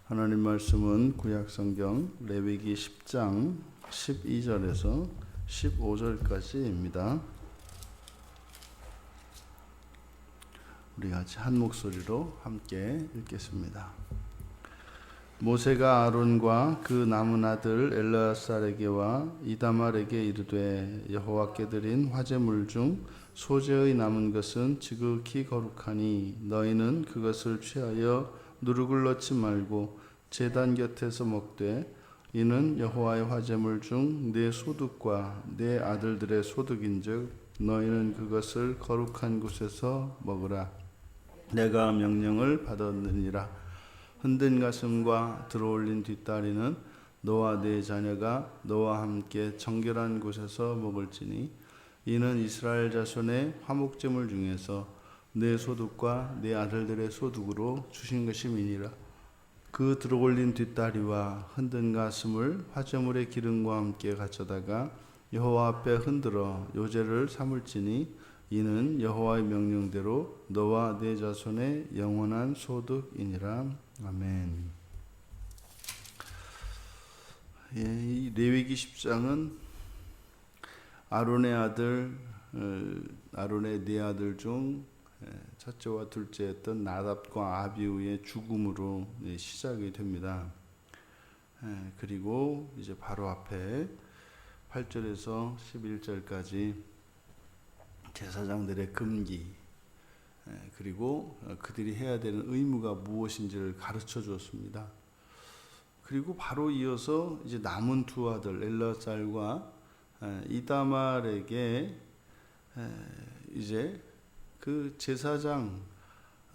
하나님 말씀은 구약성경 레위기 10장 12절에서 15절까지입니다. 우리 같이 한 목소리로 함께 읽겠습니다. 모세가 아론과 그 남은 아들 엘르아살에게와 이다말에게 이르되 여호와께 드린 화제물 중 소재의 남은 것은 지극히 거룩하니 너희는 그것을 취하여 누룩을 넣지 말고 제단 곁에서 먹되 이는 여호와의 화제물 중 내 소득과 내 아들들의 소득인즉 너희는 그것을 거룩한 곳에서 먹으라. 내가 명령을 받았느니라. 흔든 가슴과 들어올린 뒷다리는 너와 네 자녀가 너와 함께 정결한 곳에서 먹을지니 이는 이스라엘 자손의 화목제물 중에서 내 소득과 내 아들들의 소득으로 주신 것임이니라. 그 들어올린 뒷다리와 흔든 가슴을 화제물의 기름과 함께 가져다가 여호와 앞에 흔들어 요제를 삼을지니 이는 여호와의 명령대로 너와 네 자손의 영원한 소득이니라. 아멘. 이 레위기 10장은 아론의 네 아들 중 첫째와 둘째였던 나답과 아비후의 죽음으로 시작이 됩니다. 그리고 이제 바로 앞에 8절에서 11절까지 제사장들의 금기, 그리고 그들이 해야 되는 의무가 무엇인지를 가르쳐 주었습니다. 그리고 바로 이어서 이제 남은 두 아들 엘르아살과 이다말에게 이제 그 제사장,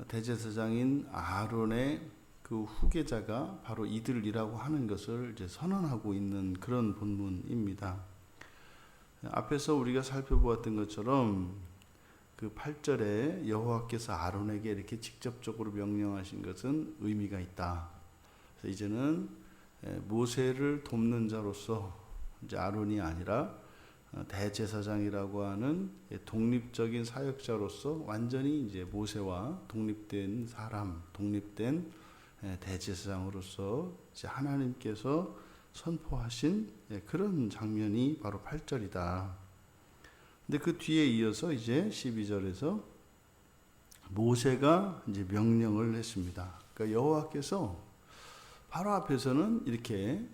대제사장인 아론의 그 후계자가 바로 이들이라고 하는 것을 이제 선언하고 있는 그런 본문입니다. 앞에서 우리가 살펴보았던 것처럼 그 8절에 여호와께서 아론에게 이렇게 직접적으로 명령하신 것은 의미가 있다. 그래서 이제는 모세를 돕는 자로서 이제 아론이 아니라 대제사장이라고 하는 독립적인 사역자로서 완전히 이제 모세와 독립된 사람, 독립된 대제사장으로서 이제 하나님께서 선포하신 그런 장면이 바로 8절이다. 근데 그 뒤에 이어서 이제 12절에서 모세가 이제 명령을 했습니다. 그러니까 여호와께서 바로 앞에서는 이렇게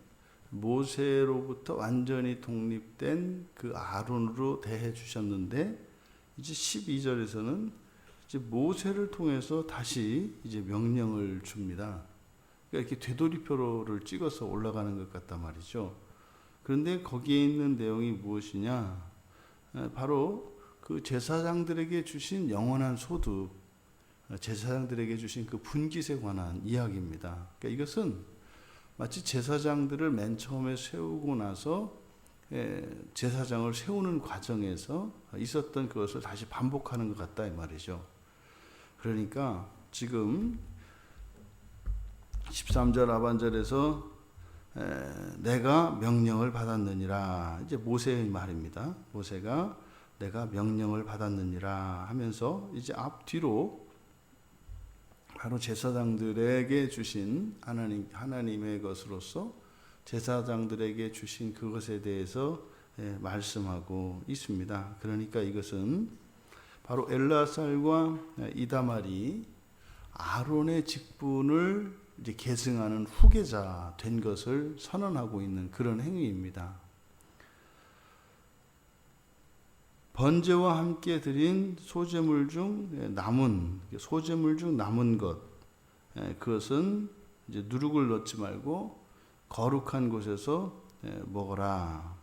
모세로부터 완전히 독립된 그 아론으로 대해 주셨는데 이제 12절에서는 이제 모세를 통해서 다시 이제 명령을 줍니다. 그러니까 이렇게 되돌이표를 찍어서 올라가는 것 같단 말이죠. 그런데 거기에 있는 내용이 무엇이냐? 바로 그 제사장들에게 주신 영원한 소득, 제사장들에게 주신 그 분깃에 관한 이야기입니다. 그러니까 이것은 마치 제사장들을 맨 처음에 세우고 나서 제사장을 세우는 과정에서 있었던 그것을 다시 반복하는 것 같다 이 말이죠. 그러니까 지금 13절 하반절에서 내가 명령을 받았느니라, 이제 모세의 말입니다. 모세가 내가 명령을 받았느니라 하면서 이제 앞뒤로 바로 제사장들에게 주신 하나님의 것으로서 제사장들에게 주신 그것에 대해서 말씀하고 있습니다. 그러니까 이것은 바로 엘르아살과 이다말이 아론의 직분을 이제 계승하는 후계자 된 것을 선언하고 있는 그런 행위입니다. 번제와 함께 드린 소제물 중 남은 것, 그것은 이제 누룩을 넣지 말고 거룩한 곳에서 먹어라.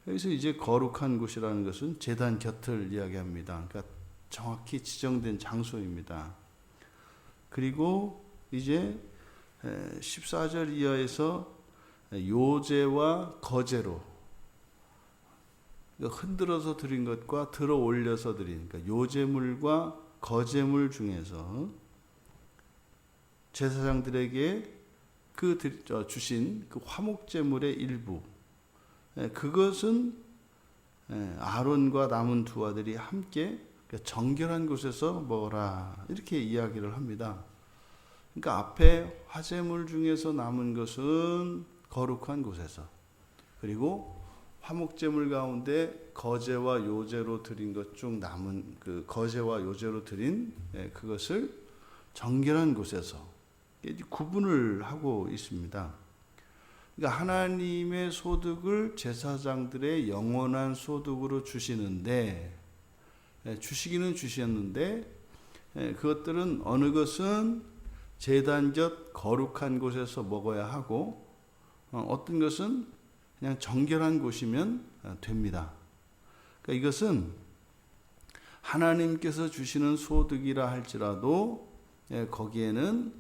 여기서 이제 거룩한 곳이라는 것은 제단 곁을 이야기합니다. 그러니까 정확히 지정된 장소입니다. 그리고 이제 14절 이하에서 요제와 거제로, 흔들어서 드린 것과 들어 올려서 드린, 그러니까 요제물과 거제물 중에서 제사장들에게 주신 그 화목제물의 일부, 그것은 아론과 남은 두 아들이 함께 정결한 곳에서 먹어라, 이렇게 이야기를 합니다. 그러니까 앞에 화제물 중에서 남은 것은 거룩한 곳에서, 그리고 화목제물 가운데 거제와 요제로 드린 것 중 남은 그 거제와 요제로 드린 그것을 정결한 곳에서 구분을 하고 있습니다. 그러니까 하나님의 소득을 제사장들의 영원한 소득으로 주시는데, 주시기는 주셨는데 그것들은 어느 것은 제단 곁 거룩한 곳에서 먹어야 하고, 어떤 것은 그냥 정결한 곳이면 됩니다. 그러니까 이것은 하나님께서 주시는 소득이라 할지라도 거기에는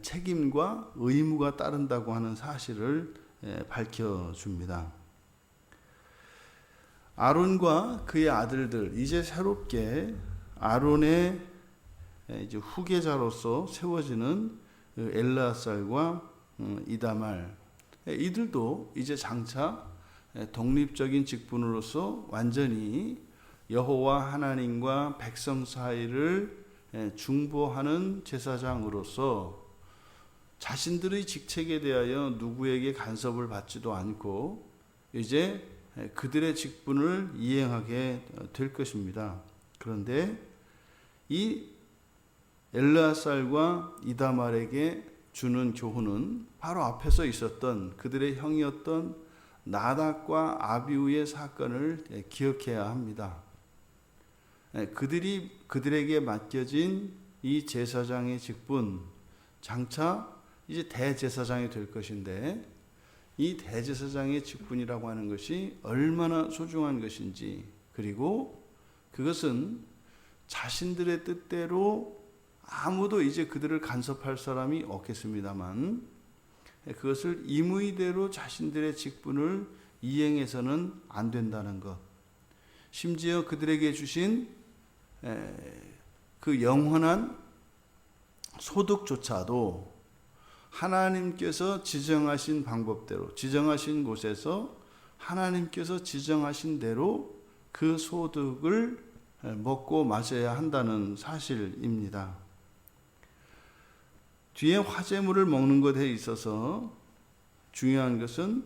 책임과 의무가 따른다고 하는 사실을 밝혀줍니다. 아론과 그의 아들들, 이제 새롭게 아론의 이제 후계자로서 세워지는 엘르아살과 이다말, 이들도 이제 장차 독립적인 직분으로서 완전히 여호와 하나님과 백성 사이를 중보하는 제사장으로서 자신들의 직책에 대하여 누구에게 간섭을 받지도 않고 이제 그들의 직분을 이행하게 될 것입니다. 그런데 이 엘르아살과 이다말에게 주는 교훈은 바로 앞에서 있었던 그들의 형이었던 나답과 아비후의 사건을 기억해야 합니다. 그들에게 맡겨진 이 제사장의 직분, 장차 이제 대제사장이 될 것인데, 이 대제사장의 직분이라고 하는 것이 얼마나 소중한 것인지, 그리고 그것은 자신들의 뜻대로 아무도 이제 그들을 간섭할 사람이 없겠습니다만, 그것을 임의대로 자신들의 직분을 이행해서는 안 된다는 것, 심지어 그들에게 주신 그 영원한 소득조차도 하나님께서 지정하신 방법대로, 지정하신 곳에서 하나님께서 지정하신 대로 그 소득을 먹고 마셔야 한다는 사실입니다. 뒤에 화제물을 먹는 것에 있어서 중요한 것은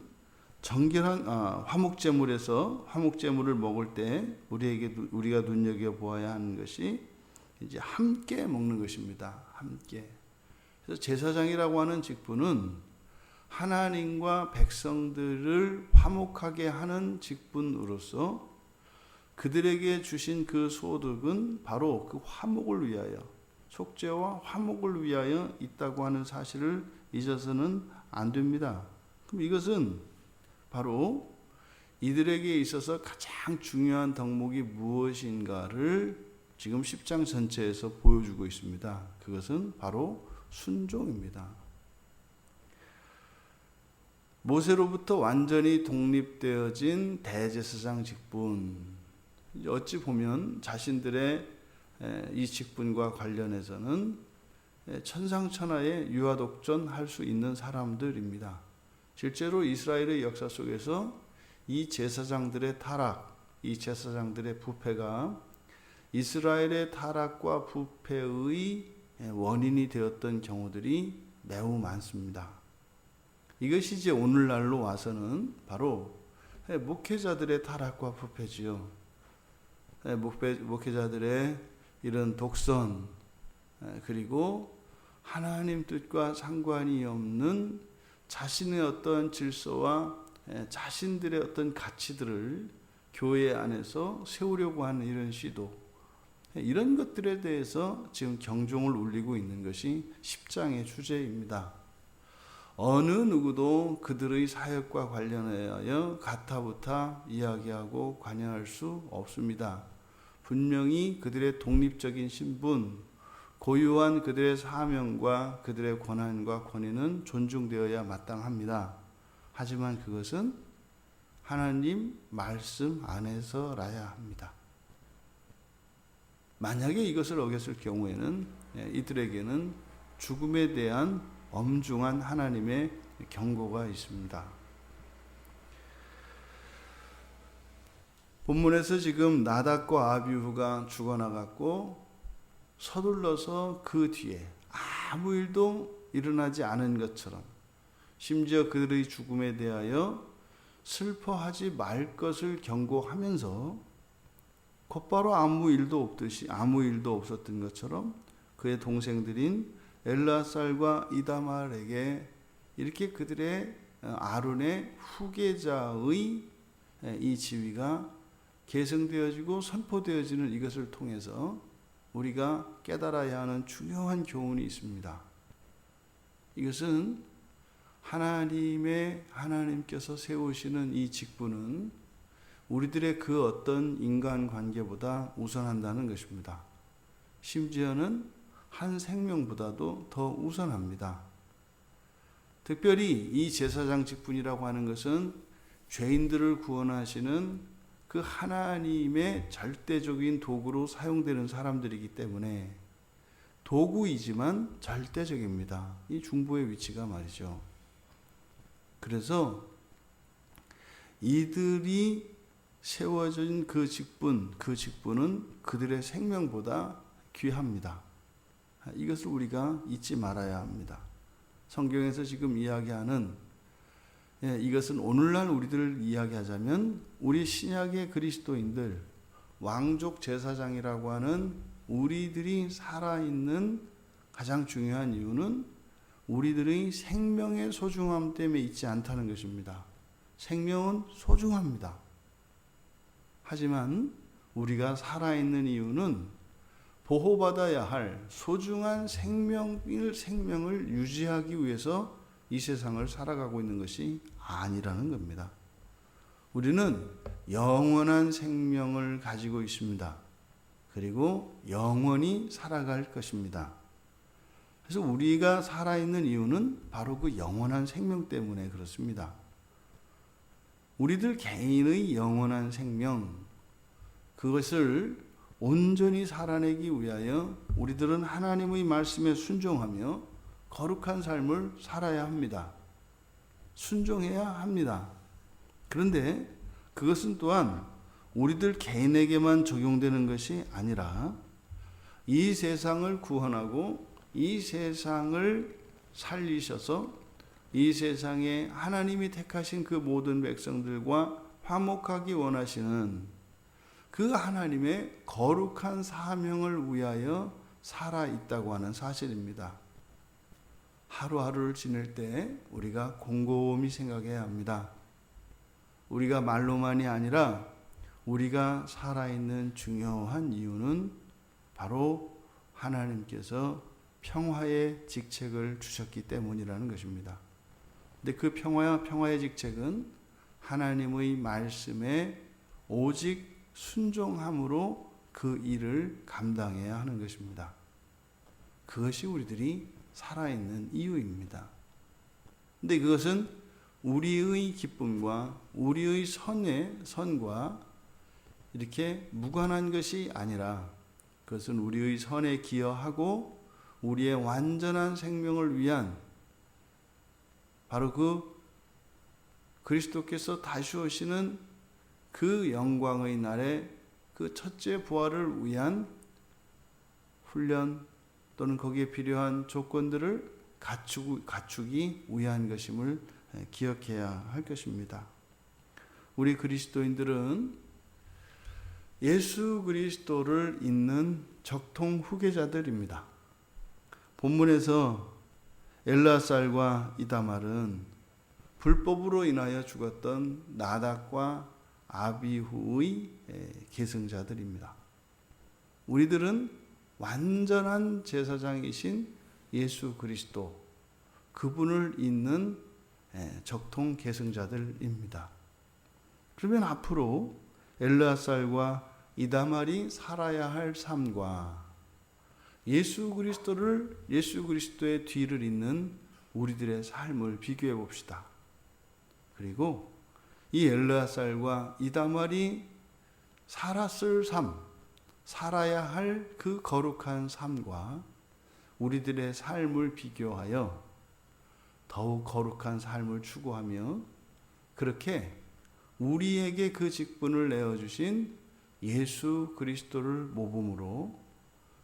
정결한 화목제물에서 화목제물을 먹을 때 우리가 눈여겨 보아야 하는 것이 이제 함께 먹는 것입니다. 함께. 그래서 제사장이라고 하는 직분은 하나님과 백성들을 화목하게 하는 직분으로서 그들에게 주신 그 소득은 바로 그 화목을 위하여, 속죄와 화목을 위하여 있다고 하는 사실을 잊어서는 안 됩니다. 그럼 이것은 바로 이들에게 있어서 가장 중요한 덕목이 무엇인가를 지금 10장 전체에서 보여주고 있습니다. 그것은 바로 순종입니다. 모세로부터 완전히 독립되어진 대제사장 직분, 어찌 보면 자신들의 이 직분과 관련해서는 천상천하에 유아독존할 수 있는 사람들입니다. 실제로 이스라엘의 역사 속에서 이 제사장들의 타락, 이 제사장들의 부패가 이스라엘의 타락과 부패의 원인이 되었던 경우들이 매우 많습니다. 이것이 이제 오늘날로 와서는 바로 목회자들의 타락과 부패지요. 목회자들의 이런 독선, 그리고 하나님 뜻과 상관이 없는 자신의 어떤 질서와 자신들의 어떤 가치들을 교회 안에서 세우려고 하는 이런 시도, 이런 것들에 대해서 지금 경종을 울리고 있는 것이 10장의 주제입니다. 어느 누구도 그들의 사역과 관련하여 가타부타 이야기하고 관여할 수 없습니다. 분명히 그들의 독립적인 신분, 고유한 그들의 사명과 그들의 권한과 권위는 존중되어야 마땅합니다. 하지만 그것은 하나님 말씀 안에서라야 합니다. 만약에 이것을 어겼을 경우에는 이들에게는 죽음에 대한 엄중한 하나님의 경고가 있습니다. 본문에서 지금 나답과 아비후가 죽어나갔고 서둘러서 그 뒤에 아무 일도 일어나지 않은 것처럼, 심지어 그들의 죽음에 대하여 슬퍼하지 말 것을 경고하면서 곧바로 아무 일도 없듯이, 아무 일도 없었던 것처럼 그의 동생들인 엘르앗살과 이다말에게 이렇게 그들의 아론의 후계자의 이 지위가 계승되어지고 선포되어지는 이것을 통해서 우리가 깨달아야 하는 중요한 교훈이 있습니다. 이것은 하나님께서 세우시는 이 직분은 우리들의 그 어떤 인간관계보다 우선한다는 것입니다. 심지어는 한 생명보다도 더 우선합니다. 특별히 이 제사장 직분이라고 하는 것은 죄인들을 구원하시는 그 하나님의 절대적인 도구로 사용되는 사람들이기 때문에 도구이지만 절대적입니다. 이 중보의 위치가 말이죠. 그래서 이들이 세워진 그 직분은 그들의 생명보다 귀합니다. 이것을 우리가 잊지 말아야 합니다. 성경에서 지금 이야기하는 이것은 오늘날 우리들을 이야기하자면 우리 신약의 그리스도인들, 왕족 제사장이라고 하는 우리들이 살아있는 가장 중요한 이유는 우리들의 생명의 소중함 때문에 있지 않다는 것입니다. 생명은 소중합니다. 하지만 우리가 살아있는 이유는 보호받아야 할 소중한 생명을 유지하기 위해서 이 세상을 살아가고 있는 것이 아니라는 겁니다. 우리는 영원한 생명을 가지고 있습니다. 그리고 영원히 살아갈 것입니다. 그래서 우리가 살아있는 이유는 바로 그 영원한 생명 때문에 그렇습니다. 우리들 개인의 영원한 생명, 그것을 온전히 살아내기 위하여 우리들은 하나님의 말씀에 순종하며 거룩한 삶을 살아야 합니다. 순종해야 합니다. 그런데 그것은 또한 우리들 개인에게만 적용되는 것이 아니라 이 세상을 구원하고 이 세상을 살리셔서 이 세상에 하나님이 택하신 그 모든 백성들과 화목하기 원하시는 그 하나님의 거룩한 사명을 위하여 살아 있다고 하는 사실입니다. 하루하루를 지낼 때 우리가 곰곰이 생각해야 합니다. 우리가 말로만이 아니라 우리가 살아있는 중요한 이유는 바로 하나님께서 평화의 직책을 주셨기 때문이라는 것입니다. 근데 그 평화의 직책은 하나님의 말씀에 오직 순종함으로 그 일을 감당해야 하는 것입니다. 그것이 우리들이 살아있는 이유입니다. 근데 그것은 우리의 기쁨과 우리의 선과 이렇게 무관한 것이 아니라 그것은 우리의 선에 기여하고 우리의 완전한 생명을 위한 바로 그 그리스도께서 다시 오시는 그 영광의 날에 그 첫째 부활을 위한 훈련 또는 거기에 필요한 조건들을 갖추기 위한 것임을 기억해야 할 것입니다. 우리 그리스도인들은 예수 그리스도를 잇는 적통 후계자들입니다. 본문에서 엘르앗살과 이다말은 불법으로 인하여 죽었던 나답과 아비후의 계승자들입니다. 우리들은 완전한 제사장이신 예수 그리스도, 그분을 잇는 적통 계승자들입니다. 그러면 앞으로 엘르앗살과 이다말이 살아야 할 삶과 예수 그리스도의 뒤를 잇는 우리들의 삶을 비교해 봅시다. 그리고 이 엘르앗살과 이다말이 살았을 삶, 살아야 할 그 거룩한 삶과 우리들의 삶을 비교하여 더욱 거룩한 삶을 추구하며 그렇게 우리에게 그 직분을 내어주신 예수 그리스도를 모범으로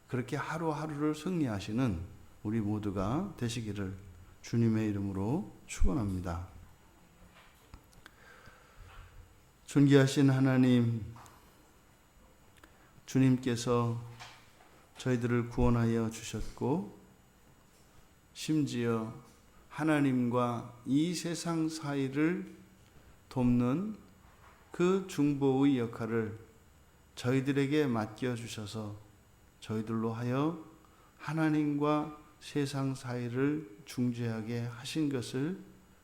그렇게 하루하루를 승리하시는 우리 모두가 되시기를 주님의 이름으로 축원합니다. 존귀하신 하나님, 주님께서 저희들을 구원하여 주셨고 심지어 하나님과 이 세상 사이를 돕는 그 중보의 역할을 저희들에게 맡겨주셔서 저희들로 하여 하나님과 세상 사이를 중재하게 하신 것을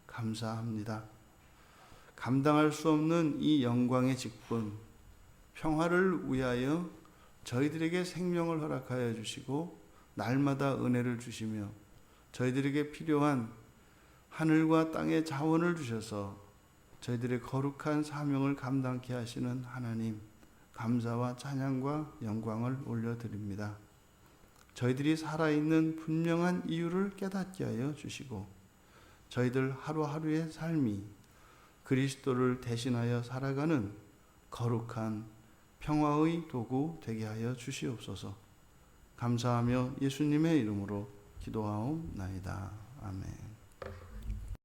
감사합니다. 감당할 수 없는 이 영광의 직분, 평화를 위하여 저희들에게 생명을 허락하여 주시고 날마다 은혜를 주시며 저희들에게 필요한 하늘과 땅의 자원을 주셔서 저희들의 거룩한 사명을 감당케 하시는 하나님, 감사와 찬양과 영광을 올려드립니다. 저희들이 살아있는 분명한 이유를 깨닫게 하여 주시고 저희들 하루하루의 삶이 그리스도를 대신하여 살아가는 거룩한 평화의 도구 되게 하여 주시옵소서. 감사하며 예수님의 이름으로 기도하옵나이다. 아멘.